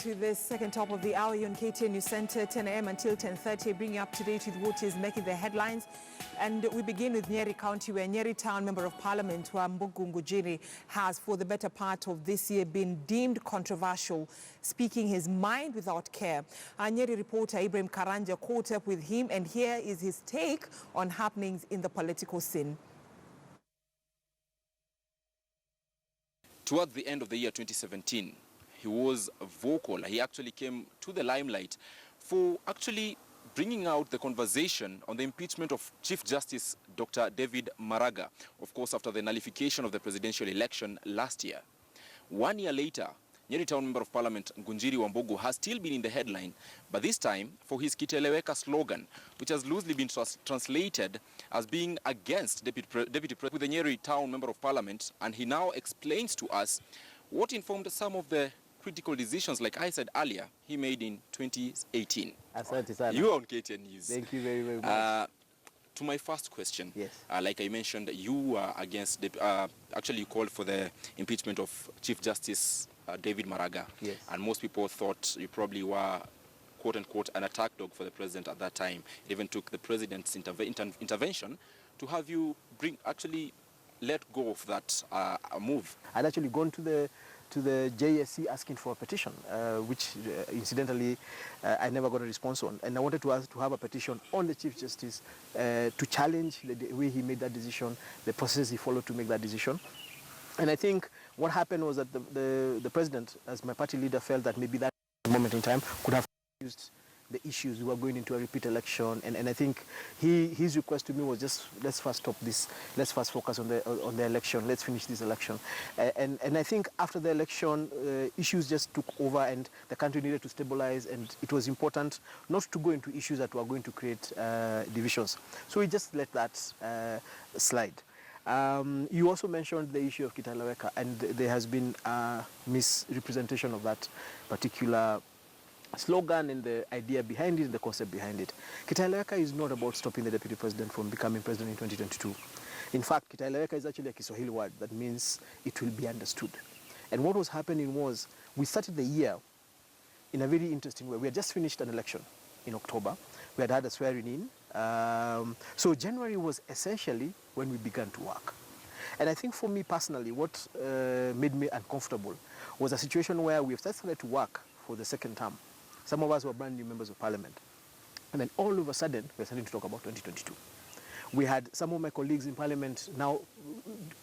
to this second top of the hour. You're on KTN News Center, 10 a.m. until 10:30, bringing you up to date with what is making the headlines. And we begin with Nyeri County, where Nyeri Town Member of Parliament Mombasa Ngunjiri has, for the better part of this year, been deemed controversial, speaking his mind without care. Our Nyeri reporter Ibrahim Karanja caught up with him, and here is his take on happenings in the political scene. Towards the end of the year 2017, he was vocal. He actually came to the limelight for actually bringing out the conversation on the impeachment of Chief Justice Dr. David Maraga, of course, after the nullification of the presidential election last year. 1 year later, Nyeri Town Member of Parliament Ngunjiri Wambogo has still been in the headline, but this time for his Kiteleweka slogan, which has loosely been translated as being against Deputy President with the Nyeri Town Member of Parliament, and he now explains to us what informed some of the critical decisions, like I said earlier, he made in 2018. Asante sana. You are on KTN News. Thank you very, very much. To my first question, yes. Like I mentioned, you are against, actually you called for the impeachment of Chief Justice David Maraga. Yes. And most people thought you probably were, quote unquote, an attack dog for the president at that time. It even took the president's intervention to have you actually let go of that move. I'd actually gone to the JSC asking for a petition, which incidentally I never got a response on. And I wanted to ask to have a petition on the Chief Justice to challenge the way he made that decision, the process he followed to make that decision. And I think what happened was that the president, as my party leader, felt that maybe that moment in time could have used the issues. We were going into a repeat election, and I think his request to me was just, let's first stop this, let's first focus on the election, let's finish this election. And I think after the election, issues just took over and the country needed to stabilize, and it was important not to go into issues that were going to create divisions. So we just let that slide. You also mentioned the issue of Kiteleweka, and there has been a misrepresentation of that particular slogan and the idea behind it, the concept behind it. Kiteleweka is not about stopping the deputy president from becoming president in 2022. In fact, Kiteleweka is actually a Kiswahili word that means it will be understood. And what was happening was, we started the year in a very interesting way. We had just finished an election in October. We had a swearing in. So January was essentially when we began to work. And I think for me personally, what made me uncomfortable was a situation where we have started to work for the second term. Some of us were brand new members of parliament. And then all of a sudden, we're starting to talk about 2022. We had some of my colleagues in parliament now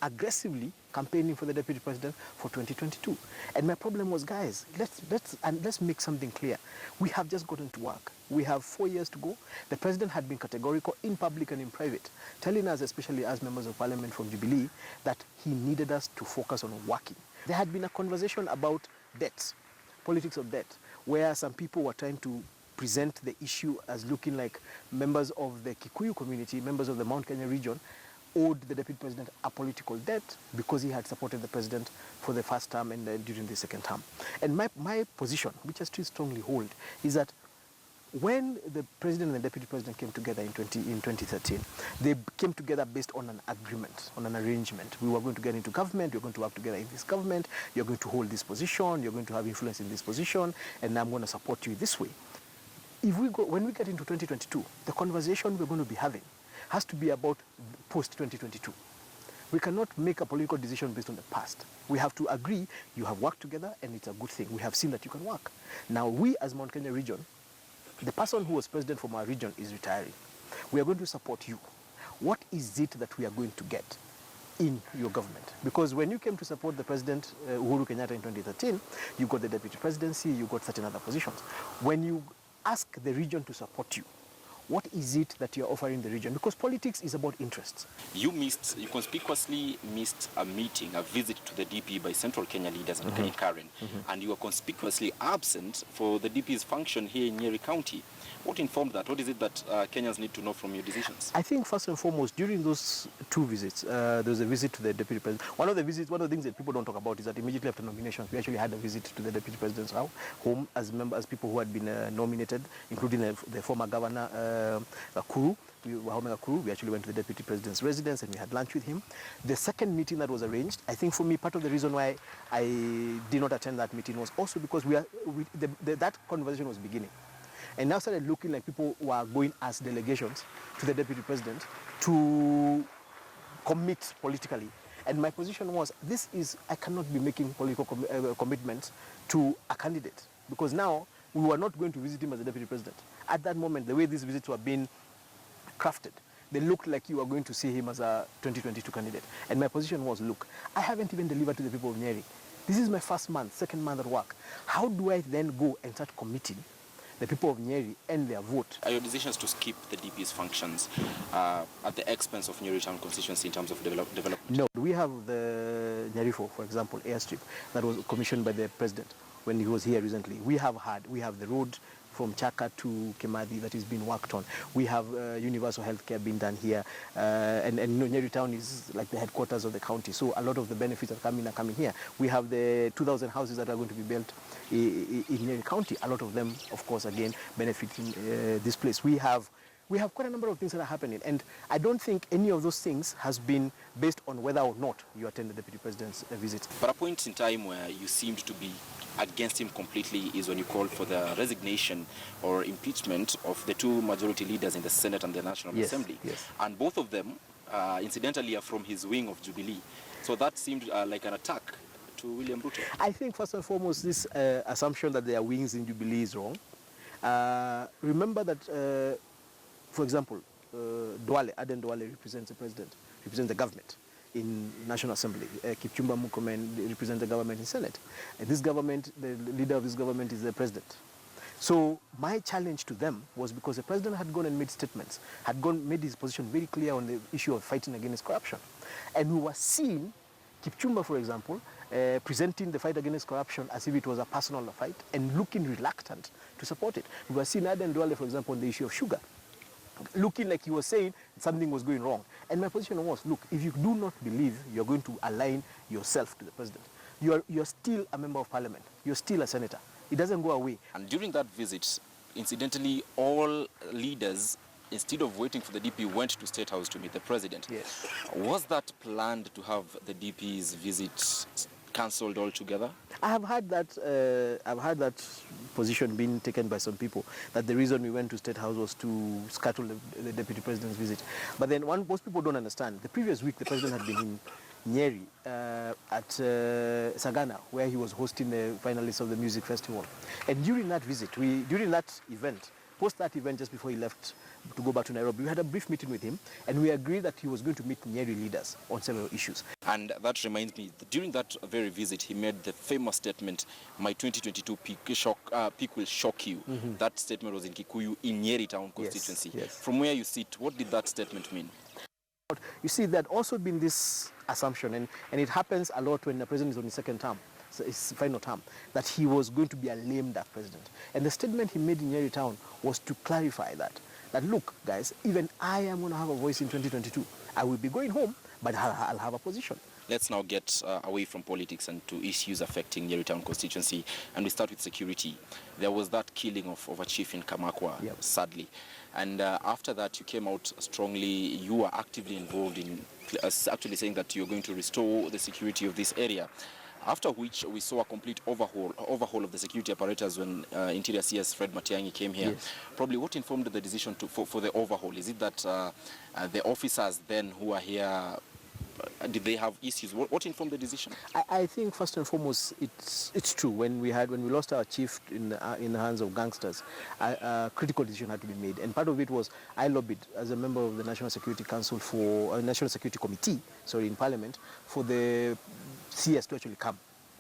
aggressively campaigning for the deputy president for 2022. And my problem was, guys, let's make something clear. We have just gotten to work. We have 4 years to go. The president had been categorical in public and in private, telling us, especially as members of parliament from Jubilee, that he needed us to focus on working. There had been a conversation about debt, politics of debt, where some people were trying to present the issue as looking like members of the Kikuyu community, members of the Mount Kenya region, owed the deputy president a political debt because he had supported the president for the first term and during the second term. And my position, which I still strongly hold, is that when the president and the deputy president came together in 2013, they came together based on an agreement, on an arrangement. We were going to get into government, we were going to work together in this government, you're going to hold this position, you're going to have influence in this position, and I'm going to support you this way. When we get into 2022, the conversation we're going to be having has to be about post-2022. We cannot make a political decision based on the past. We have to agree, you have worked together, and it's a good thing. We have seen that you can work. Now, we as Mount Kenya region, the person who was president from our region is retiring. We are going to support you. What is it that we are going to get in your government? Because when you came to support the president, Uhuru Kenyatta, in 2013, you got the deputy presidency, you got certain other positions. When you ask the region to support you, what is it that you're offering the region? Because politics is about interests. You conspicuously missed a meeting, a visit to the DP by Central Kenya leaders and Karen, and you were conspicuously absent for the DP's function here in Nyeri County. What informed that? What is it that Kenyans need to know from your decisions? I think first and foremost, during those two visits, there was a visit to the deputy president. One of the things that people don't talk about is that immediately after nominations, we actually had a visit to the deputy president's home as people who had been nominated, including the former governor, Kuru. We were having a Kuru. We actually went to the Deputy President's residence and we had lunch with him. The second meeting that was arranged, I think for me, part of the reason why I did not attend that meeting was also because that conversation was beginning. And now started looking like people were going as delegations to the Deputy President to commit politically. And my position was, I cannot be making political commitments to a candidate, because now we were not going to visit him as the Deputy President. At that moment, the way these visits were being crafted, they looked like you were going to see him as a 2022 candidate. And my position was, look, I haven't even delivered to the people of Nyeri. This is my first month, second month at work. How do I then go and start committing the people of Nyeri and their vote? Are your decisions to skip the DP's functions at the expense of Nyeri Town constituency in terms of development? No, we have the Nyeri, for example, airstrip that was commissioned by the president when he was here recently. We have the road from Chaka to Kimathi that is being worked on. We have universal healthcare being done here, and Nyeri Town is like the headquarters of the county, so a lot of the benefits are coming here. We have the 2,000 houses that are going to be built in Nyeri County. A lot of them, of course, again, benefiting this place. We have quite a number of things that are happening, and I don't think any of those things has been based on whether or not you attend the Deputy President's visit. But a point in time where you seemed to be against him completely is when you called for the resignation or impeachment of the two majority leaders in the Senate and the National Assembly. Yes. And both of them, incidentally, are from his wing of Jubilee. So that seemed like an attack to William Ruto. I think first and foremost, this assumption that there are wings in Jubilee is wrong. Remember that, for example, Aden Duale represents the president, represents the government in National Assembly. Kipchumba Murkomen represents the government in Senate. This government, the leader of this government is the president. So my challenge to them was because the president had gone and made statements, made his position very clear on the issue of fighting against corruption. And we were seeing Kipchumba, for example, presenting the fight against corruption as if it was a personal fight and looking reluctant to support it. We were seeing Aden Duale, for example, on the issue of sugar, looking like he was saying something was going wrong. And my position was, look, if you do not believe you're going to align yourself to the president, you're still a member of parliament, you're still a senator. It doesn't go away. And during that visit, incidentally, all leaders, instead of waiting for the DP, went to State House to meet the president. Yes. Was that planned to have the DP's visit cancelled altogether? I have heard that position being taken by some people, that the reason we went to State House was to scuttle the Deputy President's visit. But then most people don't understand. The previous week, the President had been in Nyeri at Sagana, where he was hosting the finalists of the music festival. And during that visit, post that event just before he left to go back to Nairobi, we had a brief meeting with him, and we agreed that he was going to meet Nyeri leaders on several issues. And that reminds me, during that very visit, he made the famous statement, "My 2022 peak will shock you." Mm-hmm. That statement was in Kikuyu, in Nyeri Town constituency. Yes. From where you sit, what did that statement mean? You see, there had also been this assumption, and it happens a lot when the president is on his second term, so his final term, that he was going to be a lame duck president. And the statement he made in Nyeri Town was to clarify that look, guys, even I am going to have a voice in 2022. I will be going home, but I'll have a position. Let's now get away from politics and to issues affecting Nyeri Town constituency, and we start with security. There was that killing of a chief in Kamakwa, sadly. And after that, you came out strongly. You were actively involved in actually saying that you're going to restore the security of this area. After which we saw a complete overhaul of the security apparatus when Interior CS Fred Matiang'i came here. Yes. Probably what informed the decision for the overhaul? Is it that the officers then who are here, did they have issues? What informed the decision? I think first and foremost, it's true. When we lost our chief in the hands of gangsters, a critical decision had to be made, and part of it was I lobbied as a member of the National Security Council for National Security Committee, in Parliament, for the CS to actually come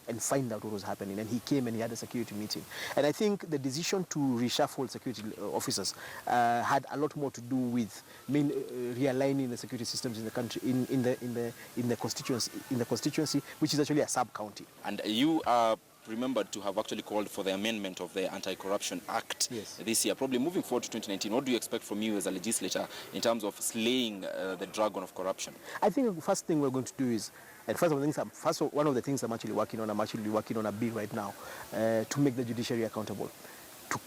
and find out what was happening. And he came and he had a security meeting. And I think the decision to reshuffle security officers had a lot more to do with realigning the security systems in the country, in the constituency, which is actually a sub-county. And you remembered to have actually called for the amendment of the Anti-Corruption Act this year. Probably moving forward to 2019, what do you expect from you as a legislator in terms of slaying the dragon of corruption? I think the first thing we're going to do is, and one of the things I'm actually working on a bill right now to make the judiciary accountable to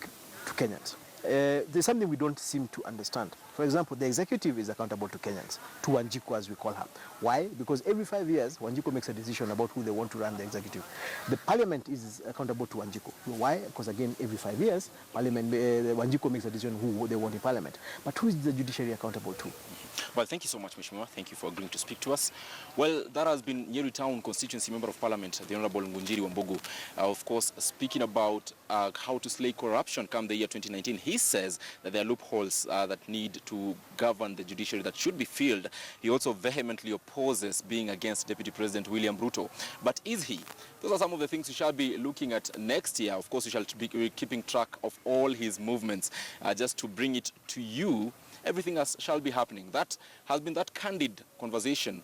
Kenyans. there's something we don't seem to understand. For example, the executive is accountable to Kenyans, to Wanjiku as we call her. Why? Because every 5 years, Wanjiku makes a decision about who they want to run the executive. The parliament is accountable to Wanjiku. Why? Because again, every 5 years, parliament, Wanjiku makes a decision who they want in parliament. But who is the judiciary accountable to? Well, thank you so much, Mheshimiwa. Thank you for agreeing to speak to us. Well, that has been Nyeri Town Constituency Member of Parliament, the Honorable Ngunjiri Wambugu, of course, speaking about how to slay corruption come the year 2019. He says that there are loopholes that need to govern the judiciary that should be filled. He also vehemently opposes being against Deputy President William Ruto. But is he? Those are some of the things we shall be looking at next year. Of course, we shall be keeping track of all his movements just to bring it to you. Everything else shall be happening. That has been that candid conversation